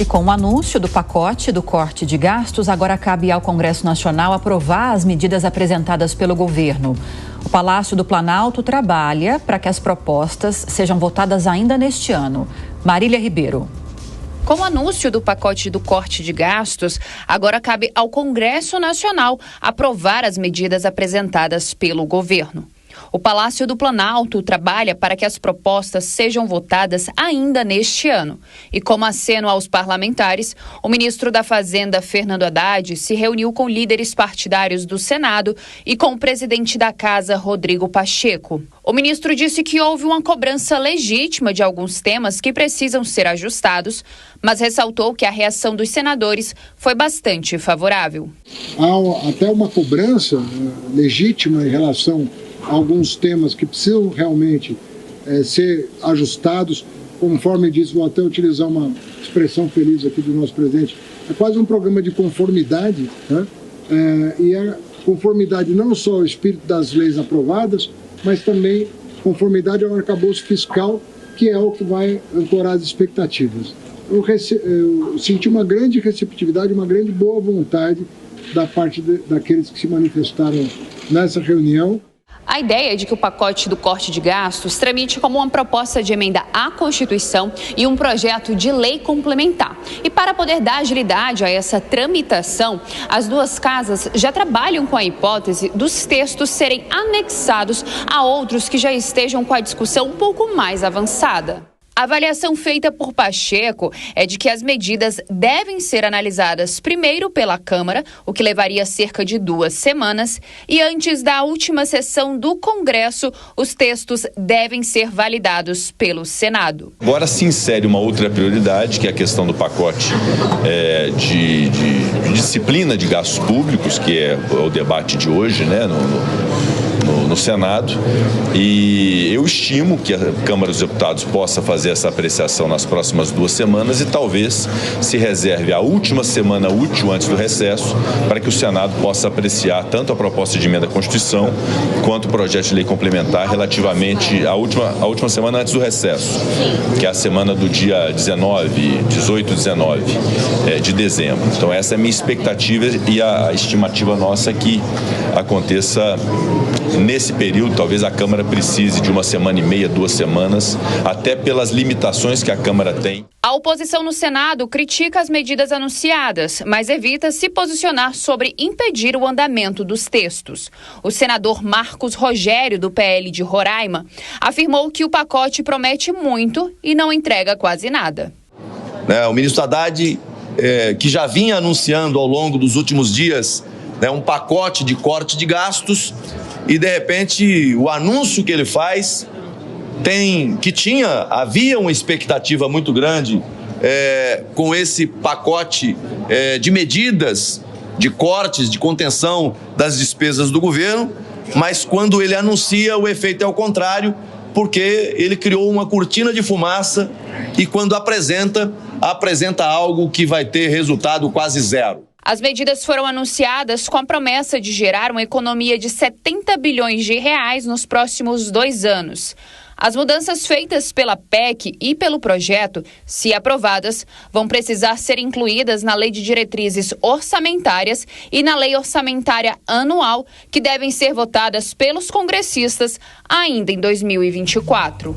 E com o anúncio do pacote do corte de gastos, agora cabe ao Congresso Nacional aprovar as medidas apresentadas pelo governo. O Palácio do Planalto trabalha para que as propostas sejam votadas ainda neste ano. Marília Ribeiro. Com o anúncio do pacote do corte de gastos, agora cabe ao Congresso Nacional aprovar as medidas apresentadas pelo governo. O Palácio do Planalto trabalha para que as propostas sejam votadas ainda neste ano. E como aceno aos parlamentares, o ministro da Fazenda, Fernando Haddad, se reuniu com líderes partidários do Senado e com o presidente da Casa, Rodrigo Pacheco. O ministro disse que houve uma cobrança legítima de alguns temas que precisam ser ajustados, mas ressaltou que a reação dos senadores foi bastante favorável. Há até uma cobrança legítima em relação a alguns temas que precisam realmente ser ajustados, conforme disse, vou até utilizar uma expressão feliz aqui do nosso presidente, é quase um programa de conformidade, né? E a conformidade não só ao espírito das leis aprovadas, mas também conformidade ao arcabouço fiscal, que é o que vai ancorar as expectativas. Eu senti uma grande receptividade, uma grande boa vontade da parte daqueles que se manifestaram nessa reunião. A ideia é de que o pacote do corte de gastos tramite como uma proposta de emenda à Constituição e um projeto de lei complementar. E para poder dar agilidade a essa tramitação, as duas casas já trabalham com a hipótese dos textos serem anexados a outros que já estejam com a discussão um pouco mais avançada. A avaliação feita por Pacheco é de que as medidas devem ser analisadas primeiro pela Câmara, o que levaria cerca de 2 semanas, e antes da última sessão do Congresso, os textos devem ser validados pelo Senado. Agora se insere uma outra prioridade, que é a questão do pacote de disciplina de gastos públicos, que é o debate de hoje, né, no Senado, e eu estimo que a Câmara dos Deputados possa fazer essa apreciação nas próximas 2 semanas e talvez se reserve a última semana útil antes do recesso para que o Senado possa apreciar tanto a proposta de emenda à Constituição quanto o projeto de lei complementar relativamente à última semana antes do recesso, que é a semana do dia 18, 19 de dezembro. Então essa é a minha expectativa e a estimativa nossa que aconteça nesse período. Talvez a Câmara precise de 1 semana e meia, 2 semanas, até pelas limitações que a Câmara tem. A oposição no Senado critica as medidas anunciadas, mas evita se posicionar sobre impedir o andamento dos textos. O senador Marcos Rogério, do PL de Roraima, afirmou que o pacote promete muito e não entrega quase nada. O ministro Haddad, que já vinha anunciando ao longo dos últimos dias um pacote de corte de gastos, e de repente o anúncio que ele faz havia uma expectativa muito grande com esse pacote de medidas, de cortes, de contenção das despesas do governo, mas quando ele anuncia, o efeito é o contrário, porque ele criou uma cortina de fumaça e quando apresenta algo que vai ter resultado quase zero. As medidas foram anunciadas com a promessa de gerar uma economia de 70 bilhões de reais nos próximos 2 anos. As mudanças feitas pela PEC e pelo projeto, se aprovadas, vão precisar ser incluídas na Lei de Diretrizes Orçamentárias e na Lei Orçamentária Anual, que devem ser votadas pelos congressistas ainda em 2024.